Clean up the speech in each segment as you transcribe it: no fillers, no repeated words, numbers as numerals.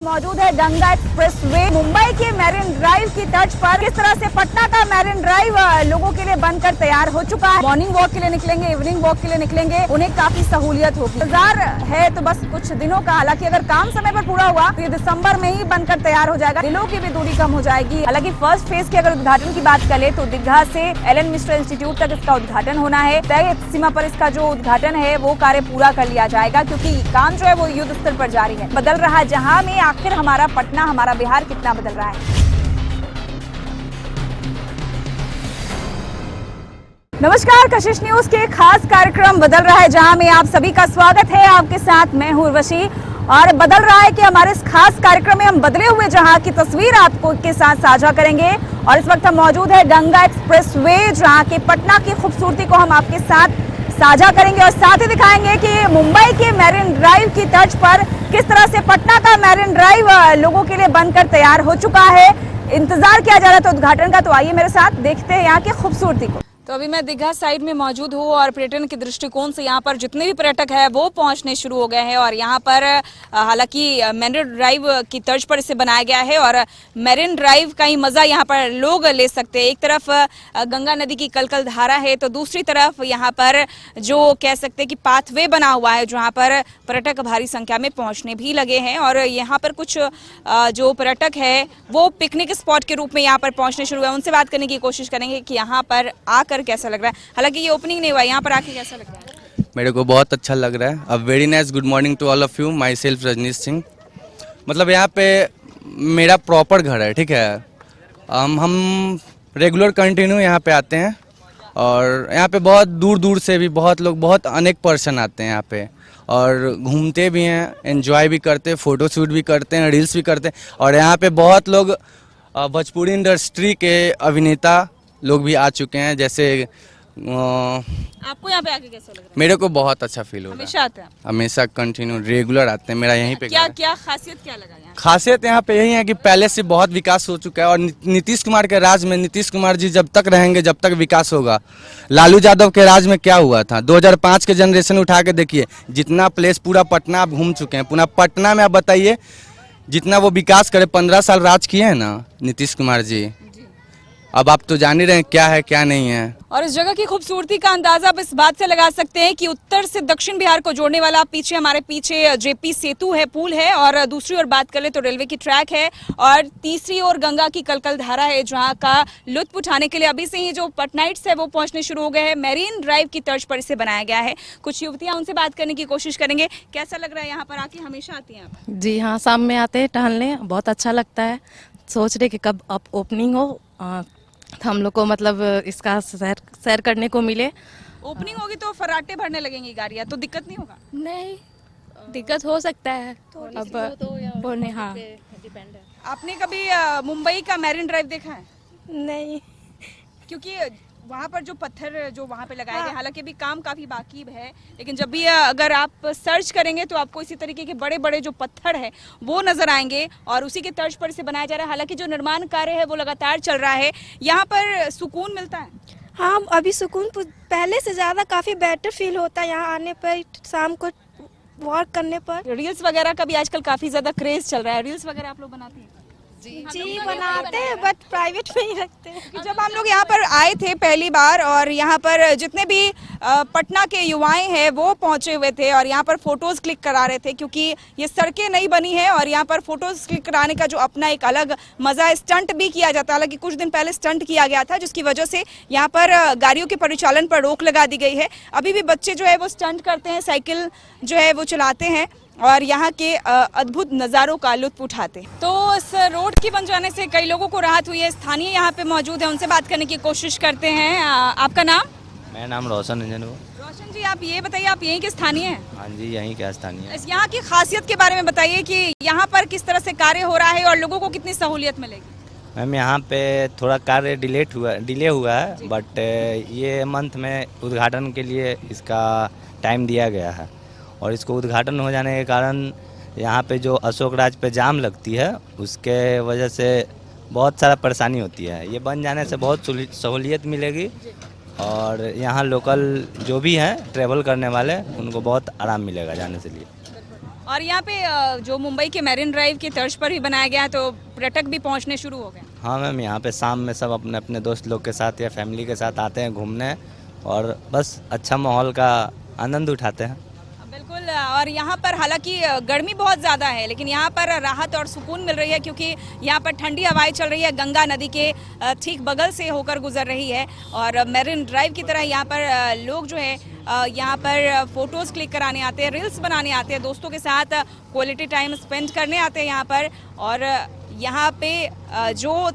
मौजूद है गंगा एक्सप्रेसवे मुंबई के मैरिन ड्राइव की तर्ज पर। किस तरह से पटना का मैरिन ड्राइव लोगों के लिए बनकर तैयार हो चुका है। मॉर्निंग वॉक के लिए निकलेंगे, इवनिंग वॉक के लिए निकलेंगे, उन्हें काफी सहूलियत होगी। इंतजार है तो बस कुछ दिनों का। हालांकि अगर काम समय पर पूरा हुआ तो ये दिसंबर में ही बनकर तैयार हो जाएगा। दिलों की भी दूरी कम हो जाएगी। हालांकि फर्स्ट फेज के अगर उद्घाटन की बात करें तो दीघा से एलन मिश्र इंस्टीट्यूट तक इसका उद्घाटन होना है। तय सीमा पर इसका जो उद्घाटन है वो कार्य पूरा कर लिया जाएगा, क्योंकि काम जो है वो युद्ध स्तर पर जारी है। बदल रहा जहां में आखिर हमारा पटना, हमारा बिहार कितना बदल रहा है। नमस्कार, कशिश न्यूज के खास कार्यक्रम बदल रहा है जहां में आप सभी का स्वागत है। आपके साथ मैं हूं उर्वशी और बदल रहा है कि हमारे इस खास कार्यक्रम में हम बदले हुए जहां की तस्वीर आपको के साथ साझा करेंगे। और इस वक्त हम मौजूद है गंगा एक्सप्रेसवे, जहां के पटना की खूबसूरती को हम आपके साथ साझा करेंगे और साथ ही दिखाएंगे कि मुंबई के मैरिन ड्राइव की तर्ज पर किस तरह से पटना का मैरिन ड्राइव लोगों के लिए बनकर तैयार हो चुका है। इंतजार किया जा रहा था उद्घाटन का, तो आइए मेरे साथ देखते हैं यहाँ की खूबसूरती को। तो अभी मैं दीघा साइड में मौजूद हूँ और पर्यटन के दृष्टिकोण से यहाँ पर जितने भी पर्यटक हैं वो पहुँचने शुरू हो गए हैं। और यहाँ पर हालांकि मैरिन ड्राइव की तर्ज पर इसे बनाया गया है और मैरिन ड्राइव का ही मजा यहाँ पर लोग ले सकते हैं। एक तरफ गंगा नदी की कलकल धारा है तो दूसरी तरफ यहाँ पर जो कह सकते हैं कि पाथवे बना हुआ है, जहाँ पर पर्यटक भारी संख्या में पहुँचने भी लगे हैं। और यहाँ पर कुछ जो पर्यटक है वो पिकनिक स्पॉट के रूप में यहाँ पर पहुँचने शुरू हुए। उनसे बात करने की कोशिश करेंगे कि यहाँ पर आकर कैसा लग रहा है। हालांकि ये ओपनिंग नहीं हुआ, यहाँ पर आके कैसा लग रहा है? मेरे को बहुत अच्छा लग रहा है। A very nice good morning to all of you. Myself Rajneesh Singh. मतलब यहाँ पे मेरा प्रॉपर घर है, ठीक है। हम रेगुलर कंटिन्यू यहाँ पे आते हैं और यहाँ पे बहुत दूर दूर से भी बहुत लोग, बहुत अनेक पर्सन आते हैं यहाँ पे और घूमते भी हैं, एंजॉय भी करते हैं, फ़ोटो शूट भी करते हैं, रील्स भी करते हैं। और यहाँ पे बहुत लोग भोजपुरी इंडस्ट्री के अभिनेता लोग भी आ चुके हैं। जैसे आपको यहाँ पे आके कैसा लग रहा है? मेरे को बहुत अच्छा फील हो रहा है। हमेशा आते हैं? हमेशा कंटिन्यू रेगुलर आते हैं। मेरा यहीं पे क्या क्या खासियत क्या लगा यहाँ? खासियत यहाँ पे यही है कि पहले से बहुत विकास हो चुका है और नीतीश कुमार के राज में, नीतीश कुमार जी जब तक रहेंगे जब तक विकास होगा। लालू यादव के राज में क्या हुआ था, 2005 के जनरेशन उठा के देखिए, जितना प्लेस पूरा पटना आप घूम चुके हैं। पूरा पटना में आप बताइए जितना वो विकास करे। 15 साल राज किए हैं ना नीतीश कुमार जी। अब आप तो जान ही रहे हैं क्या है क्या नहीं है। और इस जगह की खूबसूरती का अंदाजा आप इस बात से लगा सकते हैं कि उत्तर से दक्षिण बिहार को जोड़ने वाला पीछे हमारे पीछे जेपी सेतु है, पुल है। और दूसरी ओर बात करें तो रेलवे की ट्रैक है और तीसरी ओर गंगा की कलकल धारा है, जहां का लुत्फ उठाने के लिए अभी से ही जो पटनाइट्स है वो पहुंचने शुरू हो गए हैं। मैरिन ड्राइव की तर्ज पर इसे बनाया गया है। कुछ युवतियां, उनसे बात करने की कोशिश करेंगे। कैसा लग रहा है यहाँ पर आके? हमेशा आती हैं आप? जी हाँ, शाम में आते हैं टहलने, बहुत अच्छा लगता है। सोच रहे कि कब अब ओपनिंग हो तो हम लोग को मतलब इसका सैर करने को मिले। ओपनिंग होगी तो फर्राटे भरने लगेंगी गाड़ियाँ, तो दिक्कत नहीं होगा? नहीं, दिक्कत हो सकता है अब वो नहीं। हाँ, आपने कभी मुंबई का मैरिन ड्राइव देखा है? नहीं, क्योंकि वहाँ पर जो पत्थर जो वहाँ पे लगाए गए, हालांकि अभी काम काफी बाकी है, लेकिन जब भी अगर आप सर्च करेंगे तो आपको इसी तरीके के बड़े बड़े जो पत्थर है वो नजर आएंगे और उसी के तर्ज पर इसे बनाया जा रहा है। हालांकि जो निर्माण कार्य है वो लगातार चल रहा है। यहाँ पर सुकून मिलता है? हाँ, अभी सुकून पहले से ज़्यादा काफ़ी बेटर फील होता है यहाँ आने पर, शाम को वॉक करने पर। रील्स वगैरह का भी आजकल काफी ज्यादा क्रेज चल रहा है। रील्स वगैरह आप लोग बनाते हैं? जी बनाते हैं, बट प्राइवेट में ही रखते हैं। जब हम लोग यहाँ पर आए थे पहली बार और यहाँ पर जितने भी पटना के युवाएं हैं वो पहुंचे हुए थे और यहाँ पर फोटोज क्लिक करा रहे थे, क्योंकि ये सड़कें नहीं बनी है और यहाँ पर फोटोज क्लिक कराने का जो अपना एक अलग मजा है। स्टंट भी किया जाता है, हालांकि कुछ दिन पहले स्टंट किया गया था जिसकी वजह से यहाँ पर गाड़ियों के परिचालन पर रोक लगा दी गई है। अभी भी बच्चे जो है वो स्टंट करते हैं, साइकिल जो है वो चलाते हैं और यहाँ के अद्भुत नज़ारों का लुत्फ उठाते। तो इस रोड के बन जाने से कई लोगों को राहत हुई है। स्थानीय यहाँ पे मौजूद है, उनसे बात करने की कोशिश करते हैं। आपका नाम? मेरा नाम रोशन रंजन हो। रोशन जी, आप ये बताइए, आप यहीं के स्थानीय हैं? हाँ जी, यहीं के स्थानीय है। यहाँ की खासियत के बारे में बताइए कि यहाँ पर किस तरह से कार्य हो रहा है और लोगों को कितनी सहूलियत मिलेगी? मैम, यहाँ पे थोड़ा कार्य डिले हुआ है, बट ये मंथ में उद्घाटन के लिए इसका टाइम दिया गया है और इसको उद्घाटन हो जाने के कारण यहाँ पे जो अशोक राज पे जाम लगती है उसके वजह से बहुत सारा परेशानी होती है। ये बन जाने से बहुत सहूलियत मिलेगी और यहाँ लोकल जो भी हैं ट्रैवल करने वाले उनको बहुत आराम मिलेगा जाने से लिए। और यहाँ पे जो मुंबई के मैरिन ड्राइव की तर्ज पर भी बनाया गया है, तो पर्यटक भी पहुँचने शुरू हो गए। हाँ मैम, यहाँ पे शाम में सब अपने अपने दोस्त लोग के साथ या फैमिली के साथ आते हैं घूमने और बस अच्छा माहौल का आनंद उठाते हैं। बिल्कुल। और यहाँ पर हालांकि गर्मी बहुत ज़्यादा है, लेकिन यहाँ पर राहत और सुकून मिल रही है क्योंकि यहाँ पर ठंडी हवाएं चल रही है, गंगा नदी के ठीक बगल से होकर गुजर रही है। और मैरिन ड्राइव की तरह यहाँ पर लोग जो है यहाँ पर फोटोज़ क्लिक कराने आते हैं, रील्स बनाने आते हैं, दोस्तों के साथ क्वालिटी टाइम स्पेंड करने आते हैं यहाँ पर। और यहाँ पे जो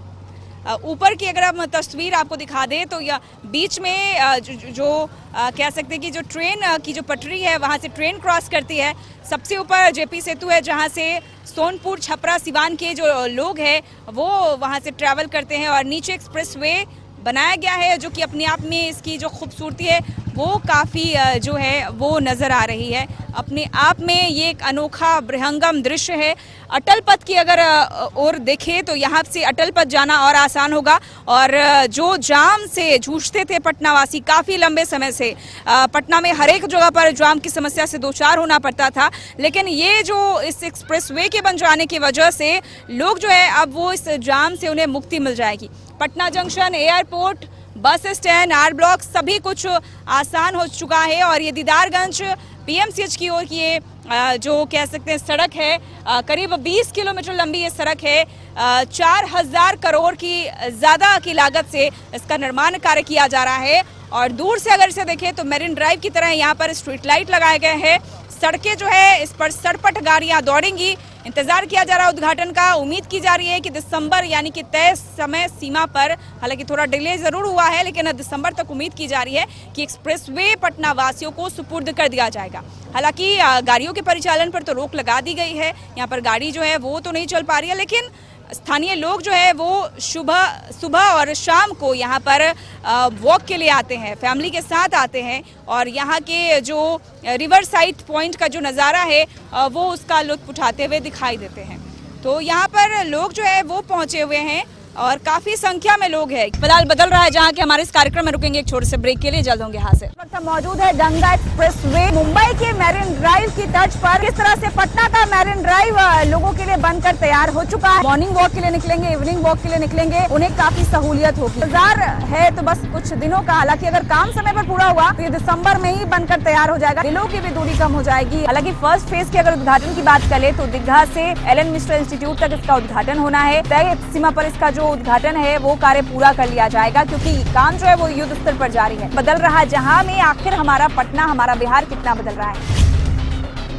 ऊपर की अगर हम तस्वीर आपको दिखा दें तो यह बीच में जो कह सकते हैं कि जो ट्रेन की जो पटरी है वहाँ से ट्रेन क्रॉस करती है। सबसे ऊपर जेपी सेतु है जहाँ से सोनपुर, छपरा, सिवान के जो लोग हैं वो वहाँ से ट्रैवल करते हैं। और नीचे एक्सप्रेसवे बनाया गया है जो कि अपने आप में इसकी जो खूबसूरती है वो काफ़ी जो है वो नज़र आ रही है। अपने आप में ये एक अनोखा बृहंगम दृश्य है। अटल पथ की अगर और देखें तो यहाँ से अटल पथ जाना और आसान होगा। और जो जाम से जूझते थे पटनावासी काफ़ी लंबे समय से, पटना में हर एक जगह पर जाम की समस्या से दो चार होना पड़ता था, लेकिन ये जो इस एक्सप्रेसवे के बन जाने की वजह से लोग जो है अब वो इस जाम से उन्हें मुक्ति मिल जाएगी। Patna junction, airport, bus stand, R block सभी कुछ आसान हो चुका है। और ये दीदारगंज पीएमसीएच की ओर की ये जो कह सकते हैं सड़क है, करीब 20 किलोमीटर लंबी ये सड़क है। 4000 करोड़ की ज़्यादा की लागत से इसका निर्माण कार्य किया जा रहा है। और दूर से अगर इसे देखें तो मैरिन ड्राइव की तरह यहाँ पर स्ट्रीट लाइट लगाए गए हैं। सड़कें जो है इस पर सड़पट गाड़ियाँ दौड़ेंगी। इंतजार किया जा रहा है उद्घाटन का। उम्मीद की जा रही है कि दिसंबर यानी कि तय समय सीमा पर, हालांकि थोड़ा डिले जरूर हुआ है, लेकिन दिसंबर तक उम्मीद की जा रही है कि एक्सप्रेसवे पटना वासियों को सुपुर्द कर दिया जाएगा। हालांकि गाड़ियों के परिचालन पर तो रोक लगा दी गई है, यहाँ पर गाड़ी जो है वो तो नहीं चल पा रही है, लेकिन स्थानीय लोग जो है वो सुबह और शाम को यहाँ पर वॉक के लिए आते हैं, फैमिली के साथ आते हैं। और यहाँ के जो रिवर साइड पॉइंट का जो नज़ारा है वो उसका लुत्फ उठाते हुए दिखाई देते हैं। तो यहाँ पर लोग जो है वो पहुँचे हुए हैं और काफी संख्या में लोग हैं। फिलहाल बदल रहा है जहाँ के हमारे इस कार्यक्रम में रुकेंगे एक छोटे से ब्रेक के लिए, जल्द होंगे यहाँ से। वक्त मौजूद है गंगा एक्सप्रेसवे मुंबई के मैरिन ड्राइव की तर्ज पर। किस तरह से पटना का मैरिन ड्राइव लोगों के लिए बनकर तैयार हो चुका है। मॉर्निंग वॉक के लिए निकलेंगे, इवनिंग वॉक के लिए निकलेंगे, उन्हें काफी सहूलियत होगी। इंतजार है तो बस कुछ दिनों का। हालांकि अगर काम समय पर पूरा हुआ तो ये दिसंबर में ही बनकर तैयार हो जाएगा, दिलों की भी दूरी कम हो जाएगी। हालांकि फर्स्ट फेज के अगर उद्घाटन की बात करें तो दीघा से एलन मिश्रा इंस्टीट्यूट तक इसका उद्घाटन होना है। तय सीमा पर इसका जो उद्घाटन है वो कार्य पूरा कर लिया जाएगा क्योंकि काम जो है वो युद्ध स्तर पर जारी है। बदल रहा जहां में आखिर हमारा पटना, हमारा बिहार कितना बदल रहा है।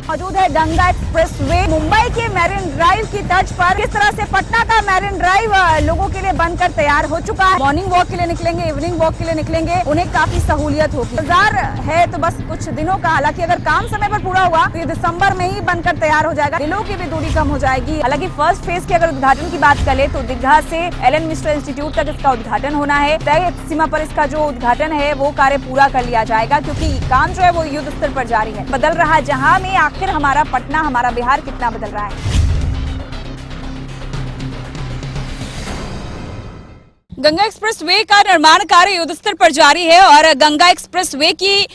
मौजूद है गंगा एक्सप्रेसवे मुंबई के मैरिन ड्राइव की तर्ज पर। किस तरह से पटना का मैरिन ड्राइव लोगों के लिए बनकर तैयार हो चुका है। मॉर्निंग वॉक के लिए निकलेंगे, इवनिंग वॉक के लिए निकलेंगे, उन्हें काफी सहूलियत होगी। इंतजार है तो बस कुछ दिनों का। हालांकि अगर काम समय पर पूरा हुआ तो ये दिसंबर में ही बनकर तैयार हो जाएगा, दिलों की भी दूरी कम हो जाएगी। हालांकि फर्स्ट फेज के अगर उद्घाटन की बात करें तो दीघा से एलन मिश्रा इंस्टीट्यूट तक इसका उद्घाटन होना है। तय सीमा पर इसका जो उद्घाटन है वो कार्य पूरा कर लिया जाएगा क्योंकि काम जो है वो युद्ध स्तर पर जारी है। बदल रहा जहां में आखिर हमारा पटना, हमारा बिहार कितना बदल रहा है। गंगा एक्सप्रेसवे का निर्माण कार्य युद्ध स्तर पर जारी है और गंगा एक्सप्रेसवे की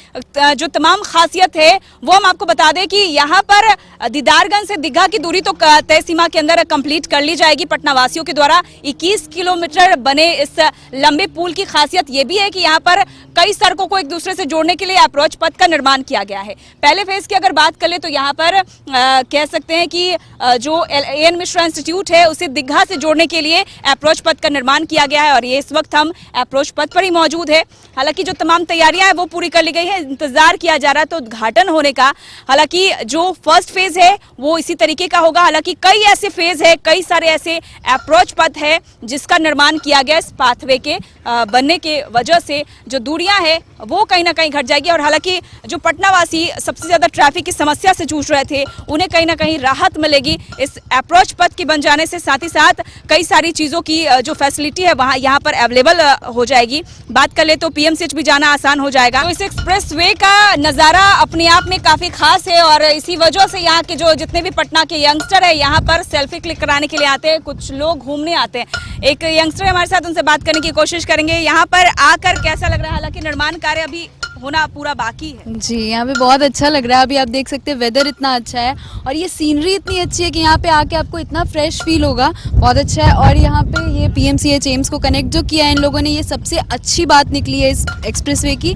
जो तमाम खासियत है वो हम आपको बता दें कि यहाँ पर दीदारगंज से दीघा की दूरी तो तय सीमा के अंदर कंप्लीट कर ली जाएगी पटना वासियों के द्वारा। 21 किलोमीटर बने इस लंबे पुल की खासियत ये भी है कि यहाँ पर कई सड़कों को एक दूसरे से जोड़ने के लिए अप्रोच पथ का निर्माण किया गया है। पहले फेज की अगर बात करें तो यहाँ पर कह सकते हैं कि जो एन मिश्रा इंस्टीट्यूट है उसे दीघा से जोड़ने के लिए अप्रोच पथ का निर्माण किया गया है और ये इस वक्त हम अप्रोच पथ पर ही मौजूद है। हालांकि जो तमाम तैयारियां हैं वो पूरी कर ली गई है, इंतजार किया जा रहा है तो उद्घाटन होने का। हालांकि जो फर्स्ट फेज है वो इसी तरीके का होगा। हालांकि कई ऐसे फेज है, कई सारे ऐसे अप्रोच पथ है जिसका निर्माण किया गया इस पाथवे के बनने के वजह से जो दूरियां हैं वो कहीं ना कहीं घट जाएगी। और हालांकि जो पटनावासी सबसे ज्यादा ट्रैफिक की समस्या से जूझ रहे थे उन्हें कहीं ना कहीं राहत मिलेगी इस अप्रोच पथ के बन जाने से। साथ ही साथ कई सारी चीजों की जो फैसिलिटी है वहाँ यहाँ पर अवेलेबल हो जाएगी। बात कर ले तो पीएमसीएच भी जाना आसान हो जाएगा। तो इस एक्सप्रेसवे का नज़ारा अपने आप में काफी खास है और इसी वजह से यहाँ के जो जितने भी पटना के यंगस्टर है यहाँ पर सेल्फी क्लिक कराने के लिए आते हैं, कुछ लोग घूमने आते हैं। एक यंगस्टर हमारे साथ, उनसे बात करने की कोशिश करेंगे। यहाँ पर आकर कैसा लग रहा है? हालांकि निर्माण कार्य अभी होना पूरा बाकी है। जी, यहाँ पे बहुत अच्छा लग रहा है। अभी आप देख सकते हैं वेदर इतना अच्छा है और ये सीनरी इतनी अच्छी है कि यहाँ पे आके आपको इतना फ्रेश फील होगा, बहुत अच्छा है। और यहाँ पे ये पीएमसीएच एम्स को कनेक्ट जो किया है इन लोगों ने, ये सबसे अच्छी बात निकली है इस एक्सप्रेसवे की,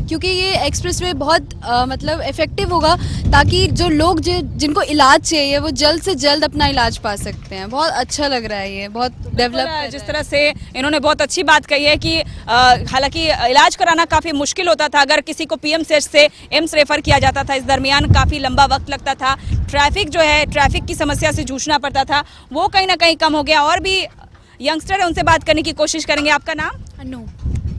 क्योंकि ये एक्सप्रेसवे बहुत मतलब इफेक्टिव होगा ताकि जो लोग जिनको इलाज चाहिए वो जल्द से जल्द अपना इलाज पा सकते हैं। बहुत अच्छा लग रहा है, ये बहुत डेवलप। जिस तरह से इन्होंने बहुत अच्छी बात कही है कि हालांकि इलाज कराना काफ़ी मुश्किल होता था, अगर किसी को पीएमसीएच से एम्स रेफर किया जाता था, इस दरमियान काफ़ी लंबा वक्त लगता था, ट्रैफिक जो है ट्रैफिक की समस्या से जूझना पड़ता था, वो कहीं ना कहीं कम हो गया। और भी यंगस्टर है, उनसे बात करने की कोशिश करेंगे। आपका नाम?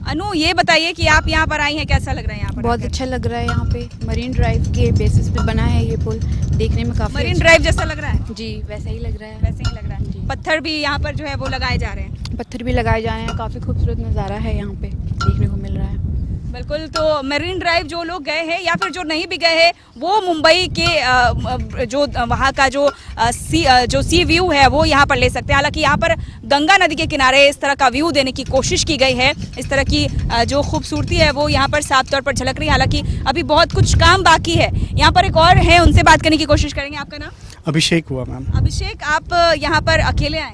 अनु, ये बताइए कि आप यहाँ पर आई हैं, कैसा लग रहा है यहाँ पर? बहुत अच्छा लग रहा है। यहाँ पे मरीन ड्राइव के बेसिस पे बना है ये पुल, देखने में काफी मरीन ड्राइव जैसा लग रहा है? जी, वैसा ही लग रहा है। वैसे ही लग रहा है। पत्थर भी यहाँ पर जो है वो लगाए जा रहे हैं। पत्थर भी लगाए जा रहे हैं, काफी खूबसूरत नज़ारा है यहाँ पे देखने को मिल रहा है। बिल्कुल, तो मरीन ड्राइव जो लोग गए हैं या फिर जो नहीं भी गए हैं, वो मुंबई के जो वहाँ का जो सी व्यू है वो यहाँ पर ले सकते हैं। हालांकि यहाँ पर गंगा नदी के किनारे इस तरह का व्यू देने की कोशिश की गई है, इस तरह की जो खूबसूरती है वो यहाँ पर साफ तौर पर झलक रही है। हालांकि अभी बहुत कुछ काम बाकी है। यहाँ पर एक और है, उनसे बात करने की कोशिश करेंगे। आपका नाम? अभिषेक हुआ मैम। अभिषेक, आप यहाँ पर अकेले आए?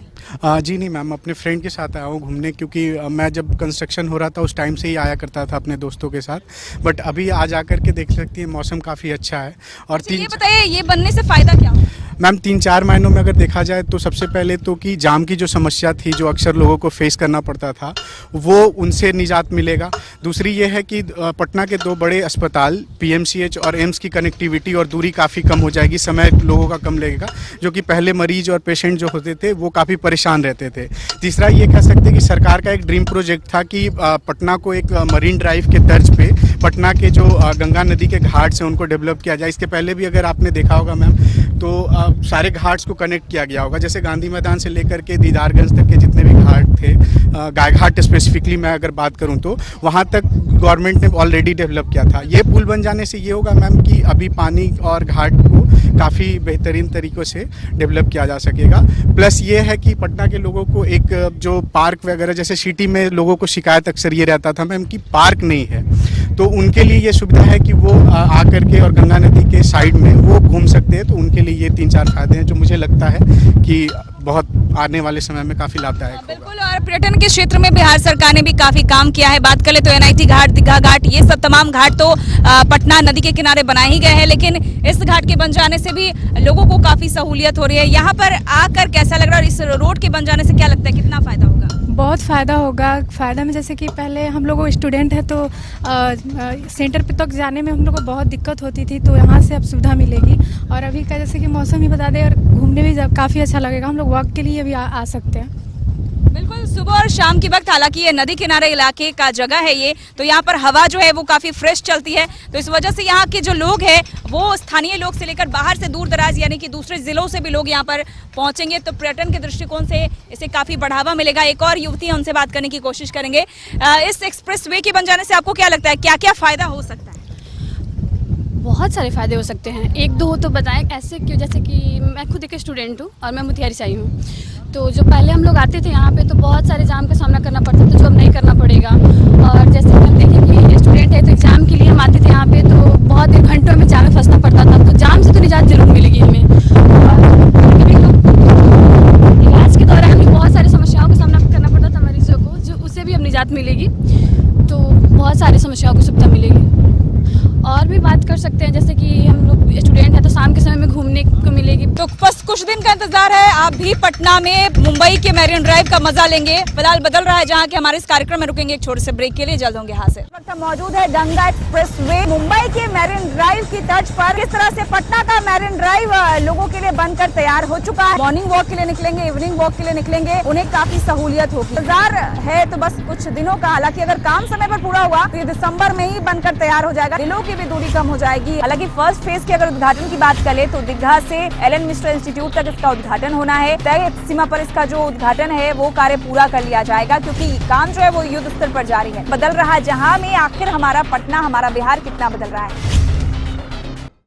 जी नहीं मैम, अपने फ्रेंड के साथ आया हूँ घूमने, क्योंकि मैं जब कंस्ट्रक्शन हो रहा था उस टाइम से ही आया करता था अपने दोस्तों के साथ। बट अभी आज आकर के देख सकती है मौसम काफ़ी अच्छा है। और ये बताइए, ये बनने से फ़ायदा क्या हो? मैम 3-4 महीनों में अगर देखा जाए तो सबसे पहले तो कि जाम की जो समस्या थी, जो अक्सर लोगों को फेस करना पड़ता था, वो उनसे निजात मिलेगा। दूसरी ये है कि पटना के 2 बड़े अस्पताल पीएमसीएच और एम्स की कनेक्टिविटी और दूरी काफ़ी कम हो जाएगी, समय लोगों का कम लगेगा, जो कि पहले मरीज और पेशेंट जो होते थे वो काफ़ी परेशान रहते थे। तीसरा ये कह सकते हैं कि सरकार का एक ड्रीम प्रोजेक्ट था कि पटना को एक मरीन ड्राइव के तर्ज पे पटना के जो गंगा नदी के घाट से उनको डेवलप किया जाए। इसके पहले भी अगर आपने देखा होगा मैम तो सारे घाट्स को कनेक्ट किया गया होगा, जैसे गांधी मैदान से लेकर के दीदारगंज तक के जितने भी घाट थे, गाय घाट स्पेसिफिकली मैं अगर बात करूं तो वहां तक गवर्नमेंट ने ऑलरेडी डेवलप किया था। ये पुल बन जाने से ये होगा मैम कि अभी पानी और घाट को काफ़ी बेहतरीन तरीक़ों से डेवलप किया जा सकेगा। प्लस ये है कि पटना के लोगों को एक जो पार्क वगैरह, जैसे सिटी में लोगों को शिकायत अक्सर ये रहता था मैम कि पार्क नहीं है, तो उनके लिए ये सुविधा है कि वो आकर के और गंगा नदी के साइड में वो घूम सकते हैं। तो उनके लिए ये 3-4 फायदे हैं जो मुझे लगता है कि बहुत आने वाले समय में काफ़ी लाभदायक होगा। बिल्कुल, और पर्यटन के क्षेत्र में बिहार सरकार ने भी काफ़ी काम किया है। बात करें तो एनआईटी घाट, दीघा घाट, ये सब तमाम घाट तो पटना नदी के किनारे बनाए ही गए हैं, लेकिन इस घाट के बन जाने से भी लोगों को काफ़ी सहूलियत हो रही है। यहाँ पर आकर कैसा लग रहा है और इस रोड के बन जाने से क्या लगता है, कितना फ़ायदा होगा? बहुत फ़ायदा होगा। फ़ायदा में जैसे कि पहले हम लोग स्टूडेंट हैं तो सेंटर पे तक जाने में हम लोग को बहुत दिक्कत होती थी, तो यहाँ से अब सुविधा मिलेगी। और अभी का जैसे कि मौसम ही बता दें, और घूमने भी काफ़ी अच्छा लगेगा, हम लोग वॉक के लिए भी आ सकते हैं। बिल्कुल, सुबह और शाम के वक्त, हालांकि ये नदी किनारे इलाके का जगह है ये, तो यहाँ पर हवा जो है वो काफ़ी फ्रेश चलती है, तो इस वजह से यहाँ के जो लोग हैं वो स्थानीय लोग से लेकर बाहर से दूर दराज यानी कि दूसरे ज़िलों से भी लोग यहाँ पर पहुँचेंगे, तो पर्यटन के दृष्टिकोण से इसे काफ़ी बढ़ावा मिलेगा। एक और युवती है, उनसे बात करने की कोशिश करेंगे। इस एक्सप्रेस वे के बन जाने से आपको क्या लगता है, क्या क्या फ़ायदा हो सकता है? बहुत सारे फ़ायदे हो सकते हैं, 1-2 हो तो बताएं। ऐसे क्यों, जैसे कि मैं खुद एक स्टूडेंट हूँ और मैं मोतिहारी से आई हूँ, तो जो पहले हम लोग आते थे यहाँ पे तो बहुत सारे जाम का सामना करना पड़ता था, जो अब नहीं करना पड़ेगा। और जैसे कि हम देखें कि स्टूडेंट है तो एग्ज़ाम के लिए हम आते थे यहाँ पे, तो बहुत घंटों में जाम में फंसना पड़ता था, तो जाम से तो निजात जरूर मिलेगी हमें। इलाज के दौरान भी बहुत सारी समस्याओं का सामना करना पड़ता था मरीजों को, जो उससे भी अब निजात मिलेगी, तो बहुत सारी समस्याओं को सुविधा मिलेगी। और भी बात कर सकते हैं, जैसे कि हम लोग स्टूडेंट हैं तो शाम के समय में घूमने को मिलेगी। तो बस कुछ दिन का इंतजार है, आप भी पटना में मुंबई के मैरिन ड्राइव का मजा लेंगे। फिलहाल बदल रहा है जहां के हमारे इस कार्यक्रम में रुकेंगे एक छोटे से ब्रेक के लिए, जल्द होंगे हाजिर। वक्त हम मौजूद है गंगा एक्सप्रेस वे मुंबई के मैरिन ड्राइव की तर्ज पर। किस तरह से पटना का मैरिन ड्राइव लोगों के लिए बनकर तैयार हो चुका है। मॉर्निंग वॉक के लिए निकलेंगे, इवनिंग वॉक के लिए निकलेंगे, उन्हें काफी सहूलियत होगी। इंतजार है तो बस कुछ दिनों का, हालांकि अगर काम समय पर पूरा हुआ तो ये दिसंबर में ही बनकर तैयार हो जाएगा, दिलों की भी दूरी कम हो जाएगी। हालांकि फर्स्ट फेज के अगर उद्घाटन की बात करें तो दीघा से एलन मिश्र इंस्टीट्यूट तक इसका उद्घाटन होना है। तय सीमा पर इसका जो उद्घाटन है वो कार्य पूरा कर लिया जाएगा, क्योंकि काम जो है वो युद्ध स्तर पर जारी है। बदल रहा है जहां में आखिर हमारा पटना, हमारा बिहार कितना बदल रहा है।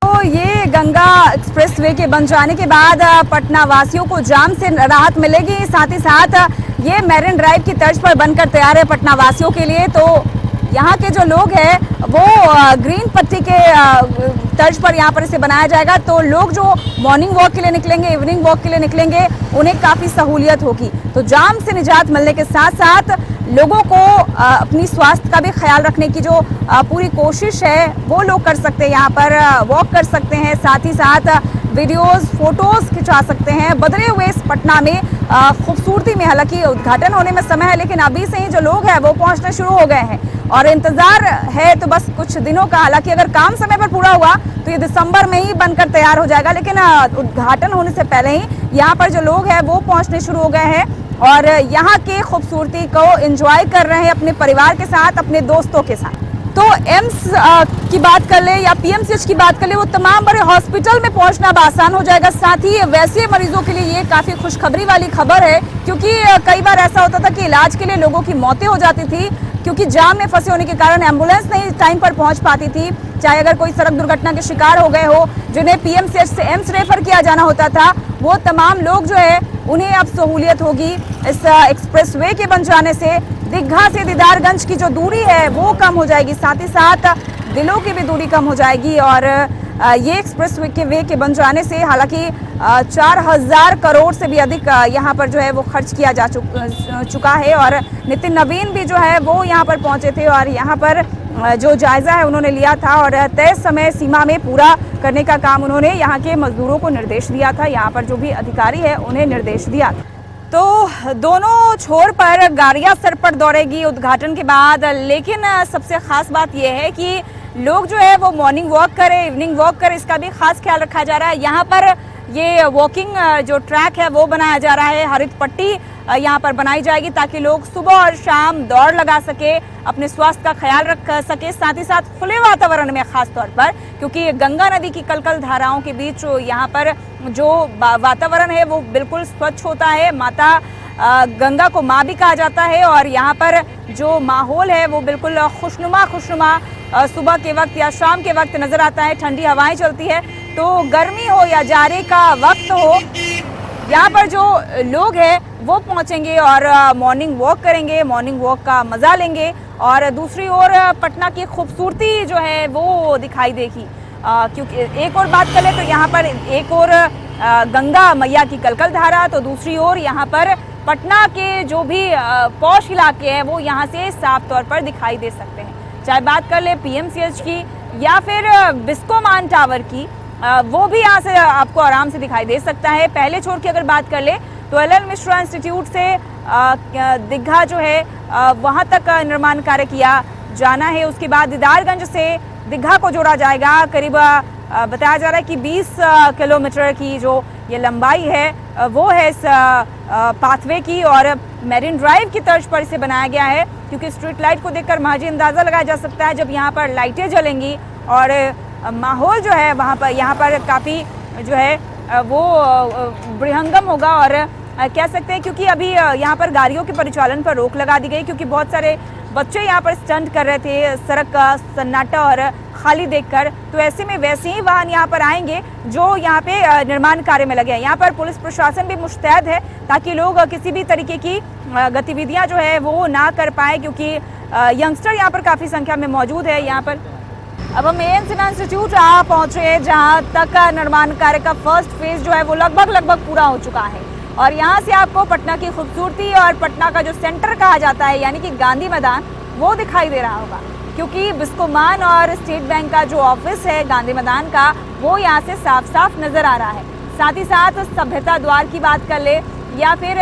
तो ये गंगा एक्सप्रेस वे के बन जाने के बाद पटना वासियों को जाम से राहत मिलेगी, साथ ही साथ ये मैरिन ड्राइव की तर्ज पर बनकर तैयार है पटना वासियों के लिए। तो यहाँ के जो लोग हैं वो ग्रीन पट्टी के तर्ज पर यहाँ पर इसे बनाया जाएगा। तो लोग जो मॉर्निंग वॉक के लिए निकलेंगे, इवनिंग वॉक के लिए निकलेंगे, उन्हें काफ़ी सहूलियत होगी। तो जाम से निजात मिलने के साथ साथ लोगों को अपनी स्वास्थ्य का भी ख्याल रखने की जो पूरी कोशिश है वो लोग कर सकते हैं। यहाँ पर वॉक कर सकते हैं, साथ ही साथ वीडियोस, फोटोज खिंचा सकते हैं। बदले हुए इस पटना में खूबसूरती में, हालांकि उद्घाटन होने में समय है, लेकिन अभी से ही जो लोग हैं वो पहुंचने शुरू हो गए हैं और इंतजार है तो बस कुछ दिनों का। हालांकि अगर काम समय पर पूरा हुआ तो ये दिसंबर में ही बनकर तैयार हो जाएगा, लेकिन उद्घाटन होने से पहले ही यहाँ पर जो लोग हैं वो पहुंचने शुरू हो गए हैं और यहाँ की खूबसूरती को एंजॉय कर रहे हैं अपने परिवार के साथ, अपने दोस्तों के साथ। तो एम्स की बात कर ले या पीएमसीएच की बात कर ले, वो तमाम बड़े हॉस्पिटल में पहुंचना अब आसान हो जाएगा। साथ ही वैसे मरीजों के लिए ये काफ़ी खुशखबरी वाली खबर है, क्योंकि कई बार ऐसा होता था कि इलाज के लिए लोगों की मौतें हो जाती थी, क्योंकि जाम में फंसे होने के कारण एम्बुलेंस नहीं टाइम पर पहुंच पाती थी। चाहे अगर कोई सड़क दुर्घटना के शिकार हो गए हो, जिन्हें पीएमसीएच से एम्स रेफर किया जाना होता था, वो तमाम लोग जो है उन्हें अब सहूलियत होगी इस एक्सप्रेसवे के बन जाने से। दीघा से दीदारगंज की जो दूरी है वो कम हो जाएगी, साथ ही साथ दिलों की भी दूरी कम हो जाएगी। और ये एक्सप्रेसवे के बन जाने से, हालांकि 4000 करोड़ से भी अधिक यहाँ पर जो है वो खर्च किया जा चुका है और नितिन नवीन भी जो है वो यहाँ पर पहुँचे थे और यहाँ पर जो जायजा है उन्होंने लिया था और तय समय सीमा में पूरा करने का काम उन्होंने यहाँ के मजदूरों को निर्देश दिया था। यहाँ पर जो भी अधिकारी है उन्हें निर्देश दिया था। तो दोनों छोर पर गाड़ियां सर पर दौड़ेगी उद्घाटन के बाद, लेकिन सबसे खास बात यह है कि लोग जो है वो मॉर्निंग वॉक करें, इवनिंग वॉक करें, इसका भी खास ख्याल रखा जा रहा है। यहाँ पर ये वॉकिंग जो ट्रैक है वो बनाया जा रहा है, हरित पट्टी यहाँ पर बनाई जाएगी ताकि लोग सुबह और शाम दौड़ लगा सके, अपने स्वास्थ्य का ख्याल रख सके। साथ ही साथ खुले वातावरण में खास तौर पर, क्योंकि गंगा नदी की कलकल धाराओं के बीच यहाँ पर जो वातावरण है वो बिल्कुल स्वच्छ होता है। माता गंगा को माँ भी कहा जाता है और यहाँ पर जो माहौल है वो बिल्कुल खुशनुमा सुबह के वक्त या शाम के वक्त नजर आता है। ठंडी हवाएं चलती है, तो गर्मी हो या जाड़े का वक्त हो, यहाँ पर जो लोग हैं वो पहुंचेंगे और मॉर्निंग वॉक करेंगे, मॉर्निंग वॉक का मजा लेंगे और दूसरी ओर पटना की खूबसूरती जो है वो दिखाई देगी। क्योंकि एक और बात करें तो यहाँ पर एक और गंगा मैया की कलकल धारा, तो दूसरी ओर यहाँ पर पटना के जो भी पॉश इलाके हैं वो यहाँ से साफ तौर पर दिखाई दे सकते हैं। चाहे बात कर ले पीएमसीएच की या फिर बिस्कोमान टावर की, वो भी यहाँ से आपको आराम से दिखाई दे सकता है। पहले छोर की अगर बात कर ले तो एल.एन. मिश्रा इंस्टीट्यूट से दीघा जो है वहाँ तक निर्माण कार्य किया जाना है। उसके बाद दीदारगंज से दीघा को जोड़ा जाएगा। करीब बताया जा रहा है कि 20 किलोमीटर की जो ये लंबाई है वो है इस पाथवे की और मेरिन ड्राइव की तर्ज पर इसे बनाया गया है, क्योंकि स्ट्रीट लाइट को देखकर महज अंदाज़ा लगाया जा सकता है जब यहाँ पर लाइटें जलेंगी और माहौल जो है वहाँ पर यहाँ पर काफ़ी जो है वो बृहंगम होगा और कह सकते हैं, क्योंकि अभी यहाँ पर गाड़ियों के परिचालन पर रोक लगा दी गई, क्योंकि बहुत सारे बच्चे यहाँ पर स्टंट कर रहे थे सड़क का सन्नाटा और खाली देखकर। तो ऐसे में वैसे ही वाहन यहाँ पर आएंगे जो यहाँ पे निर्माण कार्य में लगे हैं। यहाँ पर पुलिस प्रशासन भी मुस्तैद है ताकि लोग किसी भी तरीके की गतिविधियाँ जो है वो ना कर पाए, क्योंकि यंगस्टर यहाँ पर काफ़ी संख्या में मौजूद है। यहाँ पर अब हम ए.एन. सिन्हा इंस्टीट्यूट पहुँचे हैं, जहाँ तक निर्माण कार्य का फर्स्ट फेज जो है वो लगभग पूरा हो चुका है और यहाँ से आपको पटना की खूबसूरती और पटना का जो सेंटर कहा जाता है यानी कि गांधी मैदान वो दिखाई दे रहा होगा, क्योंकि बिस्कोमान और स्टेट बैंक का जो ऑफिस है गांधी मैदान का वो यहाँ से साफ नजर आ रहा है। साथ ही साथ सभ्यता द्वार की बात कर ले या फिर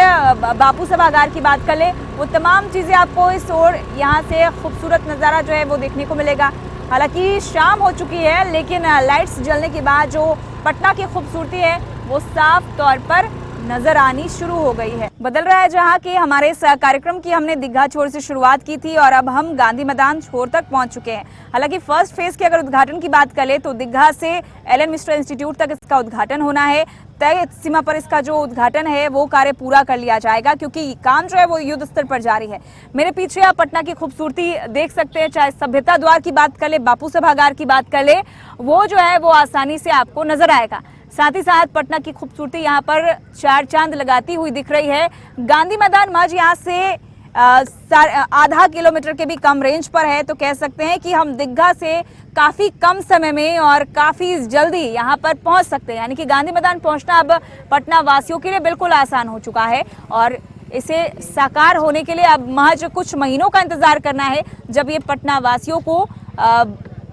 बापू सभागार की बात कर ले, वो तमाम चीज़ें आपको इस ओर यहाँ से खूबसूरत नज़ारा जो है वो देखने को मिलेगा। हालांकि शाम हो चुकी है, लेकिन लाइट्स जलने के बाद जो पटना की खूबसूरती है वो साफ तौर पर नजर आनी शुरू हो गई है। बदल रहा है जहां कि हमारे इस कार्यक्रम की हमने दीघा छोर से शुरुआत की थी और अब हम गांधी मैदान छोर तक पहुंच चुके हैं। हालांकि फर्स्ट फेज के अगर उद्घाटन की बात करें तो दीघा से एल.एन. मिश्रा इंस्टीट्यूट तक इसका उद्घाटन होना है। तय सीमा पर इसका जो उद्घाटन है वो कार्य पूरा कर लिया जाएगा, क्योंकि काम जो है वो युद्ध स्तर पर जारी है। मेरे पीछे आप पटना की खूबसूरती देख सकते हैं, चाहे सभ्यता द्वार की बात कर ले, बापू सभागार की बात कर ले, वो जो है वो आसानी से आपको नजर आएगा। साथ ही साथ पटना की खूबसूरती यहाँ पर चार चांद लगाती हुई दिख रही है। गांधी मैदान महज यहाँ से आधा किलोमीटर के भी कम रेंज पर है, तो कह सकते हैं कि हम दीघा से काफी कम समय में और काफी जल्दी यहाँ पर पहुंच सकते हैं। यानी कि गांधी मैदान पहुंचना अब पटना वासियों के लिए बिल्कुल आसान हो चुका है और इसे साकार होने के लिए अब महज कुछ महीनों का इंतजार करना है, जब ये पटना वासियों को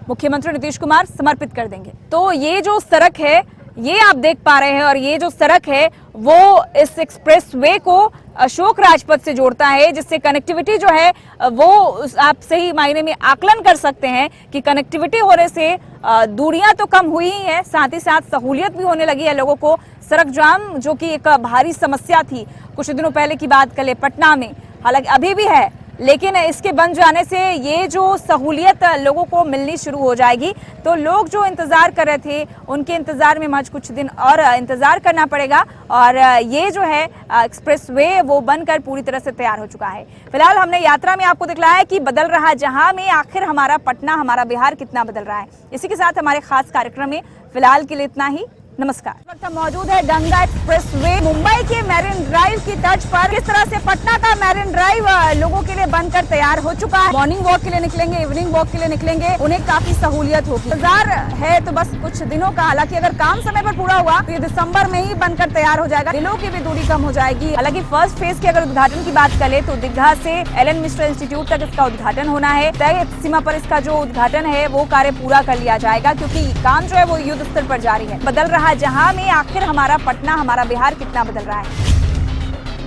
मुख्यमंत्री नीतीश कुमार समर्पित कर देंगे। तो ये जो सड़क है ये आप देख पा रहे हैं और ये जो सड़क है वो इस एक्सप्रेसवे को अशोक राजपथ से जोड़ता है, जिससे कनेक्टिविटी जो है वो आप सही मायने में आकलन कर सकते हैं कि कनेक्टिविटी होने से दूरियां तो कम हुई ही है, साथ ही साथ सहूलियत भी होने लगी है लोगों को। सड़क जाम जो कि एक भारी समस्या थी कुछ दिनों पहले की बात करें पटना में, हालांकि अभी भी है, लेकिन इसके बन जाने से ये जो सहूलियत लोगों को मिलनी शुरू हो जाएगी। तो लोग जो इंतजार कर रहे थे उनके इंतजार में महज कुछ दिन और इंतजार करना पड़ेगा और ये जो है एक्सप्रेसवे वो बनकर पूरी तरह से तैयार हो चुका है। फिलहाल हमने यात्रा में आपको दिखलाया कि बदल रहा जहां में आखिर हमारा पटना, हमारा बिहार कितना बदल रहा है। इसी के साथ हमारे खास कार्यक्रम में फिलहाल के लिए इतना ही। नमस्कार। इस वक्त हम मौजूद है गंगा एक्सप्रेसवे मुंबई के मैरिन ड्राइव की तर्ज पर। किस तरह से पटना का मैरिन ड्राइव लोगों के लिए बनकर तैयार हो चुका है। मॉर्निंग वॉक के लिए निकलेंगे, इवनिंग वॉक के लिए निकलेंगे, उन्हें काफी सहूलियत होगी। इंतजार है तो बस कुछ दिनों का, हालांकि अगर काम समय पर पूरा हुआ तो ये दिसंबर में ही बनकर तैयार हो जाएगा। दिलों की भी दूरी कम हो जाएगी। हालांकि फर्स्ट फेज के अगर उद्घाटन की बात करें तो दीघा से एलन मिश्र इंस्टीट्यूट तक इसका उद्घाटन होना है। तय सीमा पर इसका जो उद्घाटन है वो कार्य पूरा कर लिया जाएगा, क्योंकि काम जो है वो युद्ध स्तर पर जारी है। बदल रहा जहां में आखिर हमारा पटना, हमारा बिहार कितना बदल रहा है।